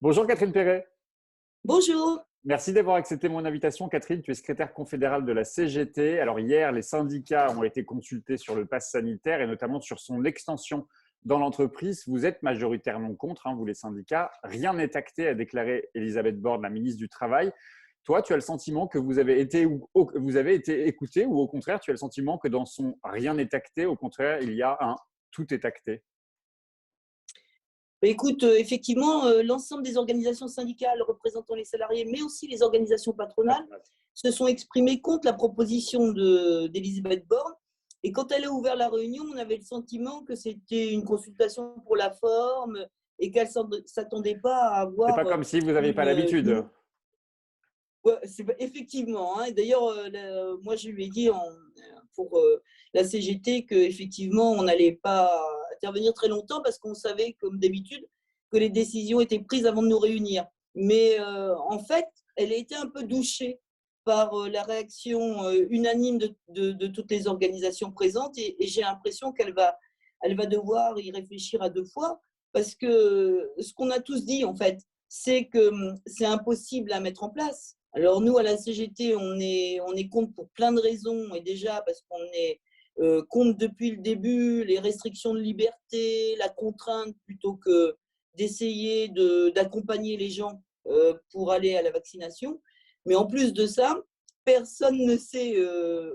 Bonjour Catherine Perret. Bonjour. Merci d'avoir accepté mon invitation. Catherine, tu es secrétaire confédérale de la CGT. Alors hier, les syndicats ont été consultés sur le pass sanitaire et notamment sur son extension dans l'entreprise. Vous êtes majoritairement contre, vous les syndicats. Rien n'est acté, a déclaré Elisabeth Borne, la ministre du Travail. Toi, tu as le sentiment que vous avez été écouté ou au contraire, tu as le sentiment que dans son rien n'est acté, au contraire, il y a un tout est acté? Écoute, effectivement, l'ensemble des organisations syndicales représentant les salariés, mais aussi les organisations patronales, se sont exprimées contre la proposition d'Elisabeth Borne. Et quand elle a ouvert la réunion, on avait le sentiment que c'était une consultation pour la forme et qu'elle ne s'attendait pas à C'est avoir pas comme si vous n'aviez pas une. l'habitude. Ouais, effectivement, hein. D'ailleurs, moi, je lui ai dit pour la CGT qu'effectivement, on n'allait pas intervenir très longtemps parce qu'on savait, comme d'habitude, que les décisions étaient prises avant de nous réunir. Mais en fait, elle a été un peu douchée par la réaction unanime de toutes les organisations présentes et j'ai l'impression elle va devoir y réfléchir à deux fois parce que ce qu'on a tous dit, en fait, c'est que c'est impossible à mettre en place. Alors nous, à la CGT, on est contre pour plein de raisons, et déjà parce qu'on est contre depuis le début les restrictions de liberté, la contrainte, plutôt que d'essayer d'accompagner les gens pour aller à la vaccination. Mais en plus de ça, personne ne sait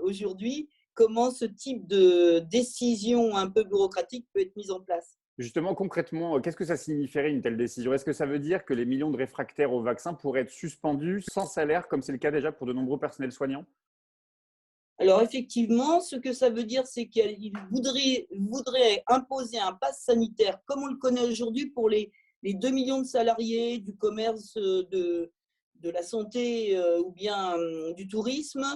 aujourd'hui comment ce type de décision un peu bureaucratique peut être mise en place. Justement, concrètement, qu'est-ce que ça signifierait une telle décision? Est-ce que ça veut dire que les millions de réfractaires au vaccin pourraient être suspendus sans salaire, comme c'est le cas déjà pour de nombreux personnels soignants? Alors effectivement, ce que ça veut dire, c'est qu'il voudrait imposer un pass sanitaire comme on le connaît aujourd'hui pour les 2 millions de salariés du commerce, de la santé ou bien du tourisme,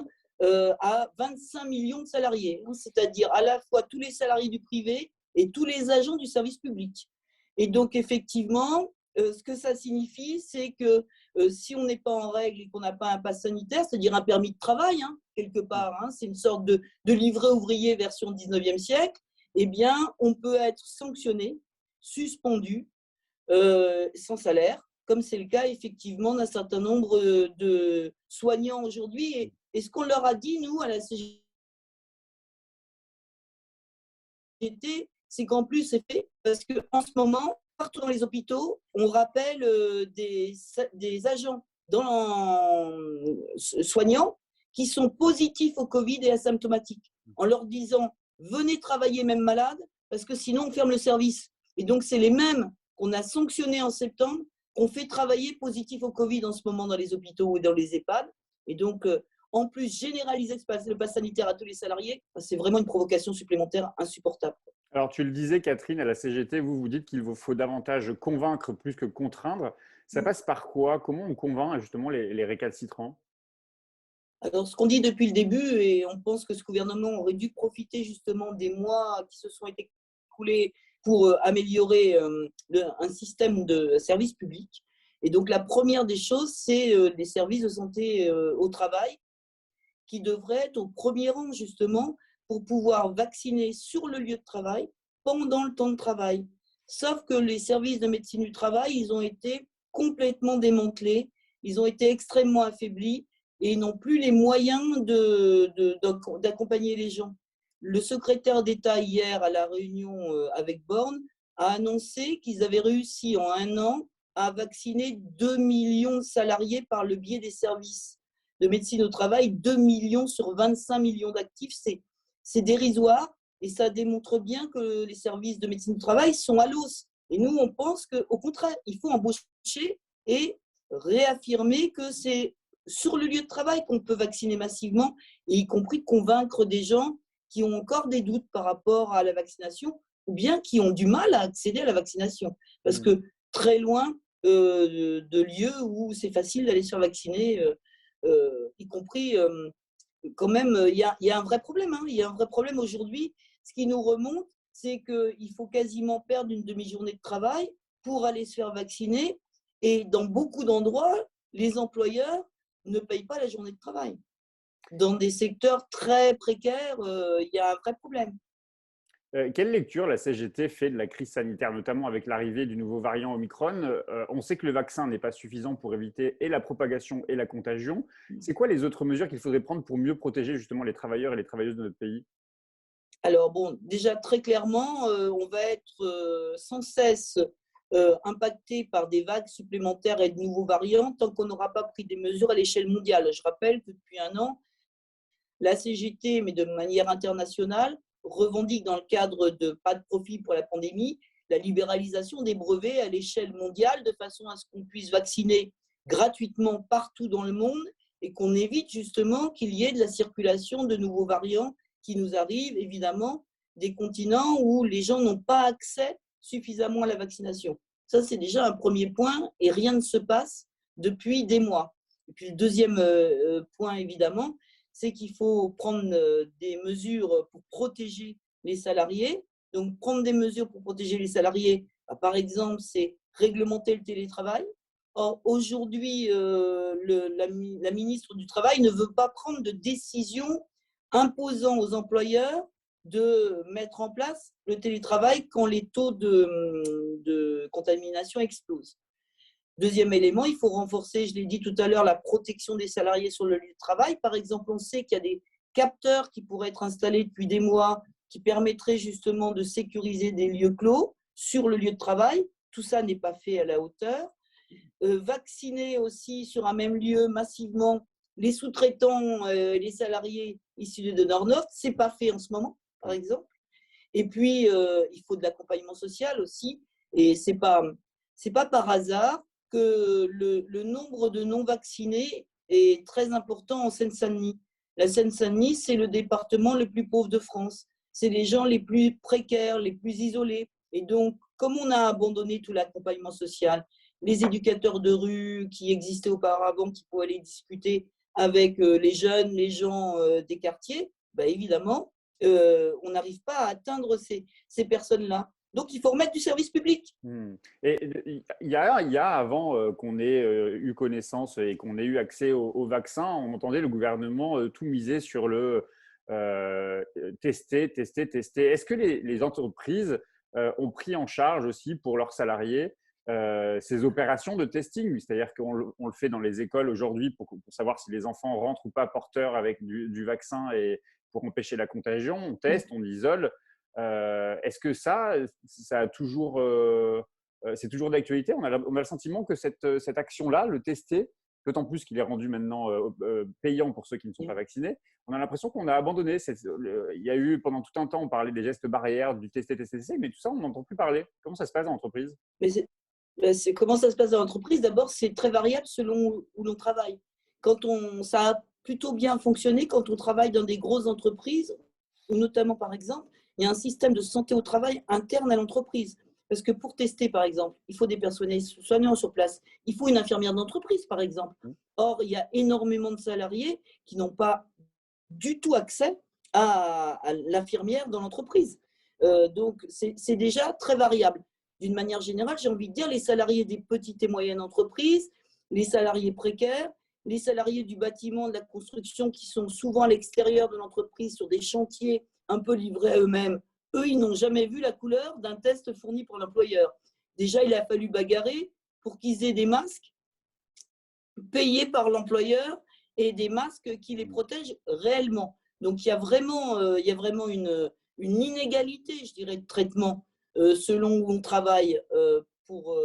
à 25 millions de salariés, hein, c'est-à-dire à la fois tous les salariés du privé et tous les agents du service public. Et donc effectivement, ce que ça signifie, c'est que si on n'est pas en règle et qu'on n'a pas un pass sanitaire, c'est-à-dire un permis de travail, hein, quelque part, hein, c'est une sorte de livret ouvrier version 19e siècle, eh bien, on peut être sanctionné, suspendu, sans salaire, comme c'est le cas effectivement d'un certain nombre de soignants aujourd'hui. Et ce qu'on leur a dit, nous, à la CGT, c'est qu'en plus, c'est fait parce qu'en ce moment, partout dans les hôpitaux, on rappelle des agents soignants qui sont positifs au Covid et asymptomatiques, en leur disant venez travailler même malade, parce que sinon on ferme le service. Et donc c'est les mêmes qu'on a sanctionnés en septembre, qu'on fait travailler positifs au Covid en ce moment dans les hôpitaux ou dans les EHPAD. Et donc en plus, généraliser le pass sanitaire à tous les salariés, c'est vraiment une provocation supplémentaire insupportable. Alors, tu le disais, Catherine, à la CGT, vous dites qu'il vous faut davantage convaincre plus que contraindre. Ça passe par quoi? Comment on convainc justement les récalcitrants? Alors, ce qu'on dit depuis le début, et on pense que ce gouvernement aurait dû profiter justement des mois qui se sont écoulés pour améliorer un système de service public. Et donc, la première des choses, c'est les services de santé au travail qui devraient être au premier rang justement pour pouvoir vacciner sur le lieu de travail pendant le temps de travail. Sauf que les services de médecine du travail, ils ont été complètement démantelés, ils ont été extrêmement affaiblis et ils n'ont plus les moyens d'accompagner les gens. Le secrétaire d'État, hier, à la réunion avec Borne, a annoncé qu'ils avaient réussi en un an à vacciner 2 millions de salariés par le biais des services de médecine au travail. 2 millions sur 25 millions d'actifs, c'est dérisoire et ça démontre bien que les services de médecine du travail sont à l'os. Et nous, on pense qu'au contraire, il faut embaucher et réaffirmer que c'est sur le lieu de travail qu'on peut vacciner massivement, et y compris convaincre des gens qui ont encore des doutes par rapport à la vaccination ou bien qui ont du mal à accéder à la vaccination. Parce que très loin de lieux où c'est facile d'aller se faire vacciner, y compris quand même, il y a un vrai problème. Hein. Il y a un vrai problème aujourd'hui. Ce qui nous remonte, c'est qu'il faut quasiment perdre une demi-journée de travail pour aller se faire vacciner. Et dans beaucoup d'endroits, les employeurs ne payent pas la journée de travail. Dans des secteurs très précaires, il y a un vrai problème. Quelle lecture la CGT fait de la crise sanitaire, notamment avec l'arrivée du nouveau variant Omicron? On sait que le vaccin n'est pas suffisant pour éviter et la propagation et la contagion. C'est quoi les autres mesures qu'il faudrait prendre pour mieux protéger justement les travailleurs et les travailleuses de notre pays? Alors bon, déjà très clairement, on va être sans cesse impacté par des vagues supplémentaires et de nouveaux variants tant qu'on n'aura pas pris des mesures à l'échelle mondiale. Je rappelle que depuis un an, la CGT, mais de manière internationale, revendique dans le cadre de pas de profit pour la pandémie, la libéralisation des brevets à l'échelle mondiale de façon à ce qu'on puisse vacciner gratuitement partout dans le monde et qu'on évite justement qu'il y ait de la circulation de nouveaux variants qui nous arrivent, évidemment, des continents où les gens n'ont pas accès suffisamment à la vaccination. Ça, c'est déjà un premier point et rien ne se passe depuis des mois. Et puis le deuxième point, évidemment, c'est qu'il faut prendre des mesures pour protéger les salariés. Donc, prendre des mesures pour protéger les salariés, par exemple, c'est réglementer le télétravail. Or, aujourd'hui, la ministre du Travail ne veut pas prendre de décision imposant aux employeurs de mettre en place le télétravail quand les taux de contamination explosent. Deuxième élément, il faut renforcer, je l'ai dit tout à l'heure, la protection des salariés sur le lieu de travail. Par exemple, on sait qu'il y a des capteurs qui pourraient être installés depuis des mois qui permettraient justement de sécuriser des lieux clos sur le lieu de travail. Tout ça n'est pas fait à la hauteur. Vacciner aussi sur un même lieu massivement les sous-traitants, les salariés issus de Nord-Nord, ce n'est pas fait en ce moment, par exemple. Et puis, il faut de l'accompagnement social aussi. Et ce n'est pas par hasard que le nombre de non-vaccinés est très important en Seine-Saint-Denis. La Seine-Saint-Denis, c'est le département le plus pauvre de France. C'est les gens les plus précaires, les plus isolés. Et donc, comme on a abandonné tout l'accompagnement social, les éducateurs de rue qui existaient auparavant, qui pouvaient aller discuter avec les jeunes, les gens des quartiers, ben évidemment, on n'arrive pas à atteindre ces personnes-là. Donc, il faut remettre du service public. Et il y a avant qu'on ait eu connaissance et qu'on ait eu accès au vaccin, on entendait le gouvernement tout miser sur le tester, tester, tester. Est-ce que les entreprises ont pris en charge aussi pour leurs salariés ces opérations de testing? C'est-à-dire qu'on le fait dans les écoles aujourd'hui pour savoir si les enfants rentrent ou pas porteurs avec du vaccin et pour empêcher la contagion. On teste, on isole. Est-ce que ça a toujours, c'est toujours d'actualité? On a le sentiment que cette action-là, le tester, d'autant plus qu'il est rendu maintenant payant pour ceux qui ne sont pas vaccinés, on a l'impression qu'on a abandonné. Il y a eu pendant tout un temps, on parlait des gestes barrières, du tester, tester, tester, mais tout ça, on n'entend plus parler. Comment ça se passe dans l'entreprise? Comment ça se passe dans l'entreprise? D'abord, c'est très variable selon où l'on travaille. Ça a plutôt bien fonctionné quand on travaille dans des grosses entreprises, ou notamment, par exemple, il y a un système de santé au travail interne à l'entreprise. Parce que pour tester, par exemple, il faut des personnels soignants sur place. Il faut une infirmière d'entreprise, par exemple. Or, il y a énormément de salariés qui n'ont pas du tout accès à l'infirmière dans l'entreprise. Donc, c'est déjà très variable. D'une manière générale, j'ai envie de dire les salariés des petites et moyennes entreprises, les salariés précaires, les salariés du bâtiment, de la construction qui sont souvent à l'extérieur de l'entreprise sur des chantiers un peu livrés à eux-mêmes, eux, ils n'ont jamais vu la couleur d'un test fourni pour l'employeur. Déjà, il a fallu bagarrer pour qu'ils aient des masques payés par l'employeur et des masques qui les protègent réellement. Donc, il y a vraiment une inégalité, je dirais, de traitement selon où on travaille pour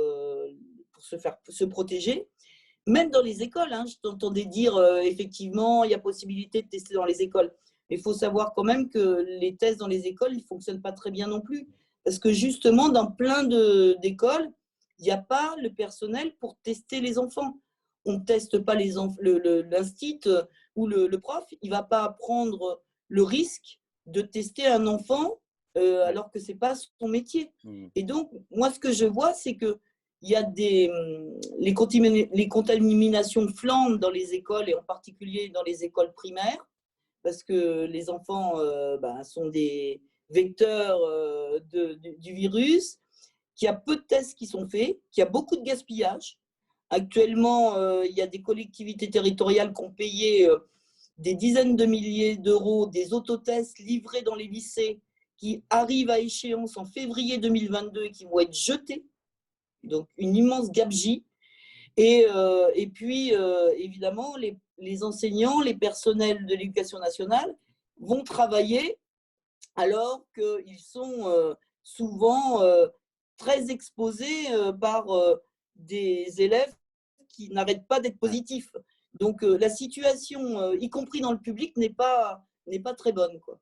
se protéger. Même dans les écoles, je t'entendais dire effectivement, il y a possibilité de tester dans les écoles. Mais il faut savoir quand même que les tests dans les écoles, ils ne fonctionnent pas très bien non plus. Parce que justement, dans plein d'écoles, il n'y a pas le personnel pour tester les enfants. On ne teste pas l'instit ou le prof, il ne va pas prendre le risque de tester un enfant alors que ce n'est pas son métier. Et donc, moi, ce que je vois, c'est que il y a les contaminations flambent dans les écoles et en particulier dans les écoles primaires parce que les enfants sont des vecteurs du virus, qu'il y a peu de tests qui sont faits, qu'il y a beaucoup de gaspillage. Actuellement, il y a des collectivités territoriales qui ont payé des dizaines de milliers d'euros des autotests livrés dans les lycées qui arrivent à échéance en février 2022 et qui vont être jetés. Donc, une immense gabegie. Et puis, évidemment, les enseignants, les personnels de l'éducation nationale vont travailler alors qu'ils sont souvent très exposés par des élèves qui n'arrêtent pas d'être positifs. Donc, la situation, y compris dans le public, n'est pas très bonne, quoi.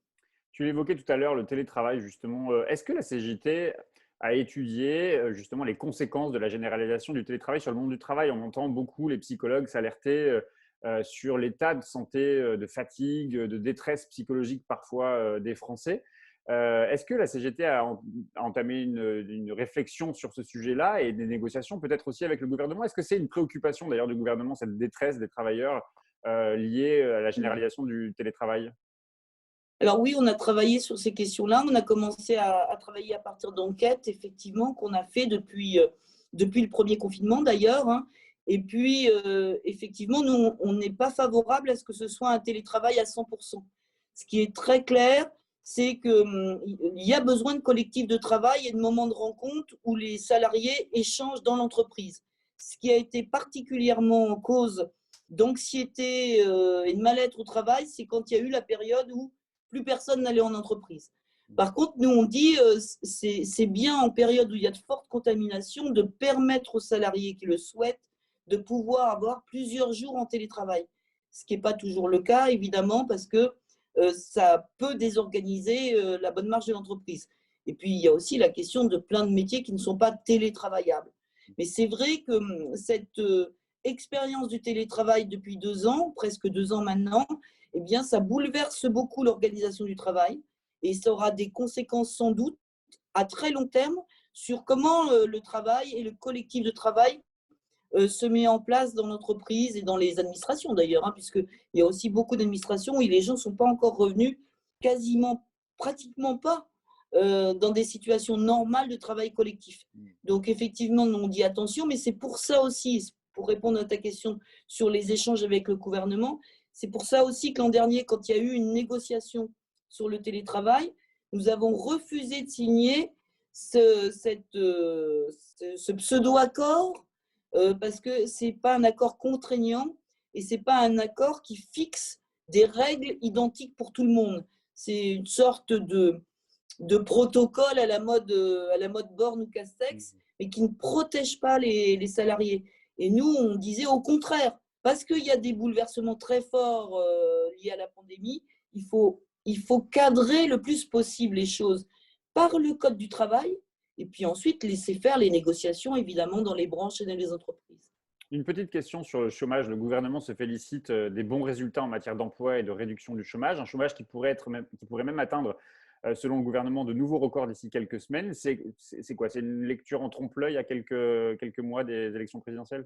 Tu évoquais tout à l'heure le télétravail, justement. Est-ce que la CGT a étudié justement les conséquences de la généralisation du télétravail sur le monde du travail? On entend beaucoup les psychologues s'alerter sur l'état de santé, de fatigue, de détresse psychologique parfois des Français. Est-ce que la CGT a entamé une réflexion sur ce sujet-là et des négociations peut-être aussi avec le gouvernement? Est-ce que c'est une préoccupation d'ailleurs du gouvernement, cette détresse des travailleurs liée à la généralisation du télétravail? Alors oui, on a travaillé sur ces questions-là. On a commencé à travailler à partir d'enquêtes, effectivement, qu'on a fait depuis le premier confinement d'ailleurs, hein. Et puis, effectivement, nous, on n'est pas favorable à ce que ce soit un télétravail à 100%. Ce qui est très clair, c'est qu'il y a besoin de collectifs de travail et de moments de rencontre où les salariés échangent dans l'entreprise. Ce qui a été particulièrement en cause d'anxiété et de mal-être au travail, c'est quand il y a eu la période où plus personne n'allait en entreprise. Par contre, nous, on dit c'est bien en période où il y a de fortes contaminations de permettre aux salariés qui le souhaitent de pouvoir avoir plusieurs jours en télétravail. Ce qui n'est pas toujours le cas, évidemment, parce que ça peut désorganiser la bonne marche de l'entreprise. Et puis, il y a aussi la question de plein de métiers qui ne sont pas télétravaillables. Mais c'est vrai que cette expérience du télétravail depuis 2 ans, presque 2 ans maintenant, eh bien, ça bouleverse beaucoup l'organisation du travail et ça aura des conséquences sans doute à très long terme sur comment le travail et le collectif de travail se met en place dans l'entreprise et dans les administrations d'ailleurs, hein, puisqu'il y a aussi beaucoup d'administrations où les gens ne sont pas encore revenus quasiment, pratiquement pas, dans des situations normales de travail collectif. Donc effectivement, on dit attention, mais c'est pour ça aussi, pour répondre à ta question sur les échanges avec le gouvernement, c'est pour ça aussi que l'an dernier, quand il y a eu une négociation sur le télétravail, nous avons refusé de signer ce pseudo-accord parce que ce n'est pas un accord contraignant et ce n'est pas un accord qui fixe des règles identiques pour tout le monde. C'est une sorte de protocole à la mode Borne ou Castex, mais qui ne protège pas les salariés. Et nous, on disait au contraire, parce qu'il y a des bouleversements très forts liés à la pandémie, il faut cadrer le plus possible les choses par le code du travail et puis ensuite laisser faire les négociations, évidemment, dans les branches et dans les entreprises. Une petite question sur le chômage. Le gouvernement se félicite des bons résultats en matière d'emploi et de réduction du chômage. Un chômage qui pourrait même atteindre, selon le gouvernement, de nouveaux records d'ici quelques semaines. C'est quoi? C'est une lecture en trompe-l'œil à quelques mois de l'élection présidentielle?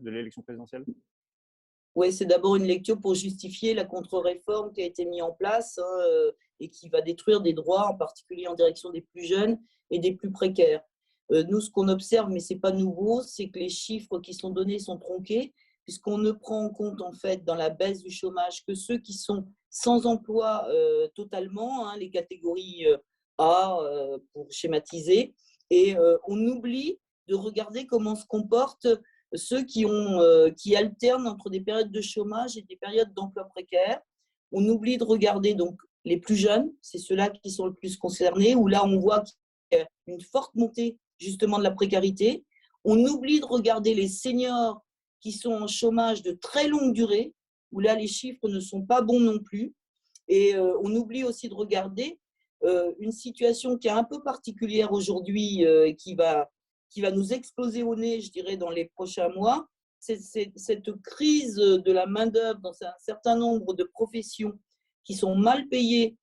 Oui, c'est d'abord une lecture pour justifier la contre-réforme qui a été mise en place et qui va détruire des droits, en particulier en direction des plus jeunes et des plus précaires. Nous, ce qu'on observe, mais ce n'est pas nouveau, c'est que les chiffres qui sont donnés sont tronqués, puisqu'on ne prend en compte, en fait, dans la baisse du chômage, que ceux qui sont sans emploi totalement, hein, les catégories A, pour schématiser, et on oublie de regarder comment se comportent ceux qui alternent entre des périodes de chômage et des périodes d'emploi précaire. On oublie de regarder donc les plus jeunes, c'est ceux-là qui sont le plus concernés, où là on voit qu'il y a une forte montée justement de la précarité. On oublie de regarder les seniors qui sont en chômage de très longue durée, où là les chiffres ne sont pas bons non plus. Et on oublie aussi de regarder une situation qui est un peu particulière aujourd'hui et qui va nous exploser au nez, je dirais, dans les prochains mois. C'est cette crise de la main-d'œuvre dans un certain nombre de professions qui sont mal payées,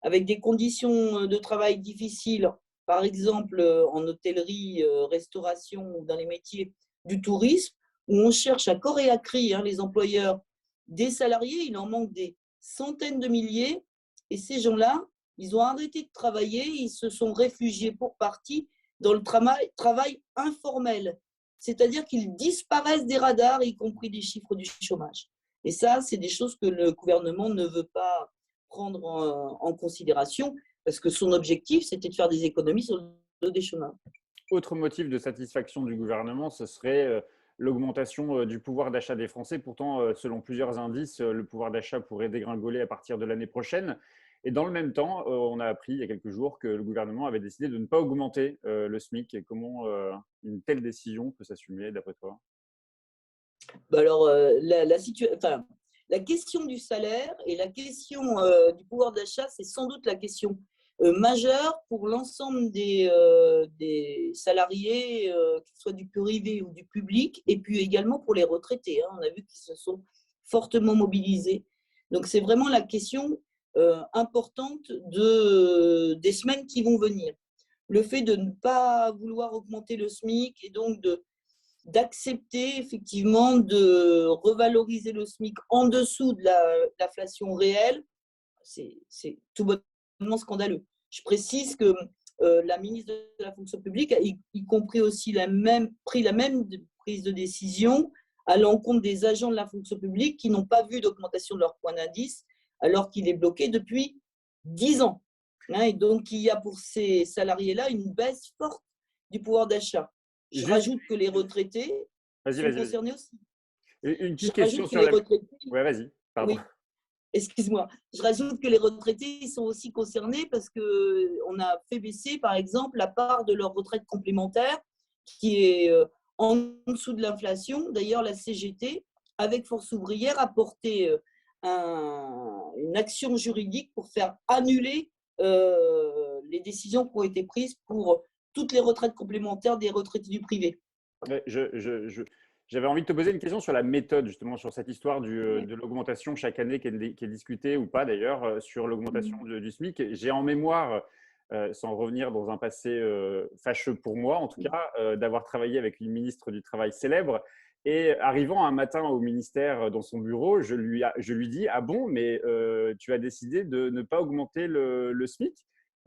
avec des conditions de travail difficiles, par exemple en hôtellerie, restauration ou dans les métiers du tourisme, où on cherche à corps et à cri, hein, les employeurs, des salariés, il en manque des centaines de milliers, et ces gens-là, ils ont arrêté de travailler, ils se sont réfugiés pour partie dans le travail informel, c'est-à-dire qu'ils disparaissent des radars, y compris des chiffres du chômage. Et ça, c'est des choses que le gouvernement ne veut pas prendre en considération, parce que son objectif, c'était de faire des économies sur le dos des chômeurs. Autre motif de satisfaction du gouvernement, ce serait l'augmentation du pouvoir d'achat des Français. Pourtant, selon plusieurs indices, le pouvoir d'achat pourrait dégringoler à partir de l'année prochaine. Et dans le même temps, on a appris il y a quelques jours que le gouvernement avait décidé de ne pas augmenter le SMIC. Et comment une telle décision peut s'assumer, d'après toi? Alors, la question du salaire et la question du pouvoir d'achat, c'est sans doute la question majeure pour l'ensemble des salariés, que ce soit du privé ou du public, et puis également pour les retraités. On a vu qu'ils se sont fortement mobilisés. Donc, c'est vraiment la question importante des semaines qui vont venir. Le fait de ne pas vouloir augmenter le SMIC et donc d'accepter effectivement de revaloriser le SMIC en dessous de l'inflation réelle, c'est tout bonnement scandaleux. Je précise que la ministre de la fonction publique a y compris aussi pris la même prise de décision à l'encontre des agents de la fonction publique qui n'ont pas vu d'augmentation de leur point d'indice alors qu'il est bloqué depuis 10 ans. Et donc, il y a pour ces salariés-là une baisse forte du pouvoir d'achat. Je rajoute que les retraités sont concernés aussi. Une petite question sur la… Ouais, vas-y, pardon. Oui, excuse-moi. Je rajoute que les retraités sont aussi concernés parce qu'on a fait baisser, par exemple, la part de leur retraite complémentaire qui est en dessous de l'inflation. D'ailleurs, la CGT, avec Force ouvrière, a porté une action juridique pour faire annuler les décisions qui ont été prises pour toutes les retraites complémentaires des retraités du privé. J'avais envie de te poser une question sur la méthode, justement, sur cette histoire de l'augmentation chaque année qui est discutée ou pas d'ailleurs, sur l'augmentation du SMIC. J'ai en mémoire, sans revenir dans un passé fâcheux pour moi, en tout cas, d'avoir travaillé avec une ministre du Travail célèbre. Et arrivant un matin au ministère dans son bureau, je lui dis « Ah bon, mais tu as décidé de ne pas augmenter le SMIC ?»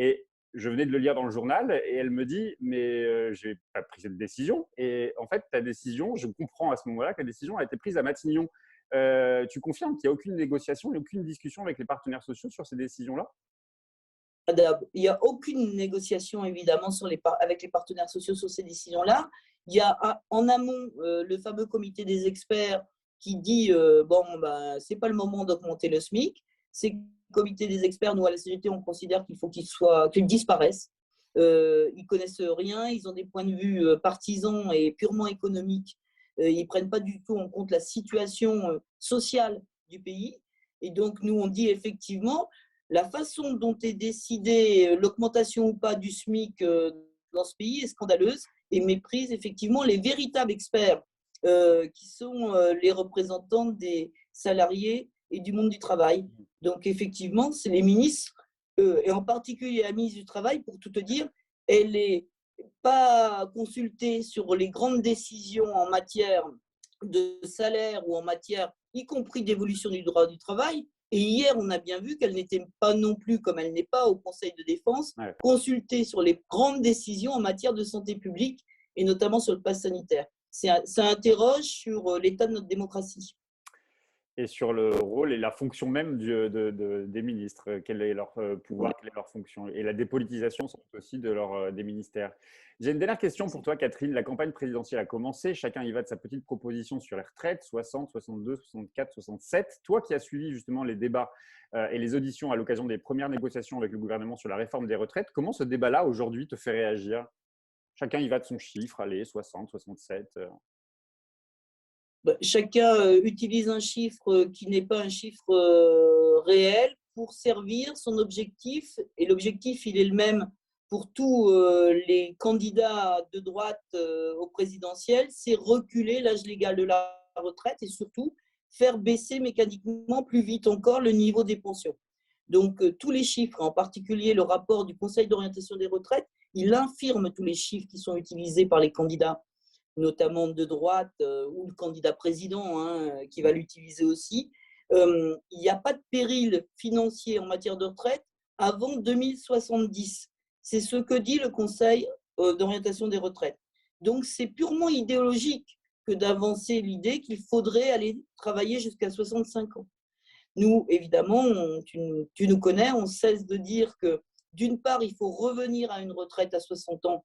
Et je venais de le lire dans le journal et elle me dit « Mais je n'ai pas pris cette décision. » Et en fait, ta décision, je comprends à ce moment-là que la décision a été prise à Matignon. Tu confirmes qu'il n'y a aucune négociation et aucune discussion avec les partenaires sociaux sur ces décisions-là? Il n'y a aucune négociation, évidemment, avec les partenaires sociaux sur ces décisions-là. Il y a en amont le fameux comité des experts qui dit ce n'est pas le moment d'augmenter le SMIC. Ces comités des experts, nous, à la CGT, on considère qu'il faut qu'ils disparaissent. Ils ne connaissent rien, ils ont des points de vue partisans et purement économiques. Ils ne prennent pas du tout en compte la situation sociale du pays. Et donc, nous, on dit effectivement, la façon dont est décidée l'augmentation ou pas du SMIC dans ce pays est scandaleuse et méprise effectivement les véritables experts qui sont les représentants des salariés et du monde du travail. Donc, effectivement, c'est les ministres, et en particulier la ministre du Travail, pour tout te dire, elle n'est pas consultée sur les grandes décisions en matière de salaire ou en matière, y compris d'évolution du droit du travail. Et hier, on a bien vu qu'elle n'était pas non plus, comme elle n'est pas au Conseil de défense, consultée sur les grandes décisions en matière de santé publique et notamment sur le pass sanitaire. Ça interroge sur l'état de notre démocratie. Et sur le rôle et la fonction même des ministres, quel est leur pouvoir, quelle est leur fonction, et la dépolitisation aussi des ministères. J'ai une dernière question pour toi, Catherine. La campagne présidentielle a commencé, chacun y va de sa petite proposition sur les retraites, 60, 62, 64, 67. Toi qui as suivi justement les débats et les auditions à l'occasion des premières négociations avec le gouvernement sur la réforme des retraites, comment ce débat-là aujourd'hui te fait réagir? Chacun y va de son chiffre, allez, 60, 67. Chacun utilise un chiffre qui n'est pas un chiffre réel pour servir son objectif. Et l'objectif, il est le même pour tous les candidats de droite au présidentiel, c'est reculer l'âge légal de la retraite et surtout faire baisser mécaniquement plus vite encore le niveau des pensions. Donc, tous les chiffres, en particulier le rapport du Conseil d'orientation des retraites, il infirme tous les chiffres qui sont utilisés par les candidats, notamment de droite, ou le candidat président qui va l'utiliser aussi. Il n'y a pas de péril financier en matière de retraite avant 2070. C'est ce que dit le Conseil d'orientation des retraites. Donc, c'est purement idéologique que d'avancer l'idée qu'il faudrait aller travailler jusqu'à 65 ans. Nous, évidemment, tu nous connais, on cesse de dire que d'une part, il faut revenir à une retraite à 60 ans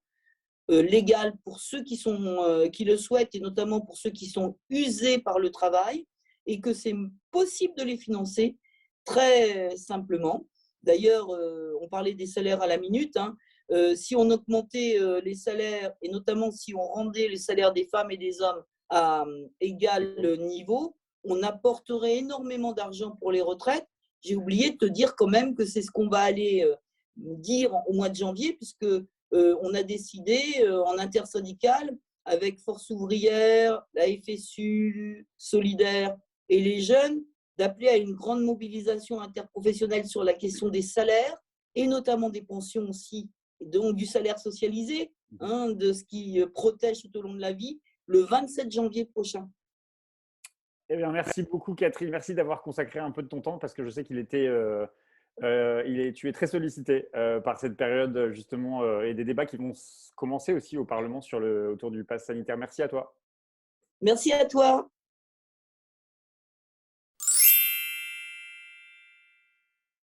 légale pour ceux qui le souhaitent et notamment pour ceux qui sont usés par le travail et que c'est possible de les financer très simplement. D'ailleurs, on parlait des salaires à la minute, hein. Si on augmentait les salaires et notamment si on rendait les salaires des femmes et des hommes à égal niveau, on apporterait énormément d'argent pour les retraites. J'ai oublié de te dire quand même que c'est ce qu'on va aller dire au mois de janvier, puisque on a décidé en intersyndicale, avec Force ouvrière, la FSU, Solidaire et les jeunes, d'appeler à une grande mobilisation interprofessionnelle sur la question des salaires et notamment des pensions aussi, donc du salaire socialisé, hein, de ce qui protège tout au long de la vie, le 27 janvier prochain. Eh bien, merci beaucoup, Catherine. Merci d'avoir consacré un peu de ton temps parce que je sais qu'il était, tu es très sollicité par cette période justement et des débats qui vont commencer aussi au Parlement autour du pass sanitaire. Merci à toi. Merci à toi.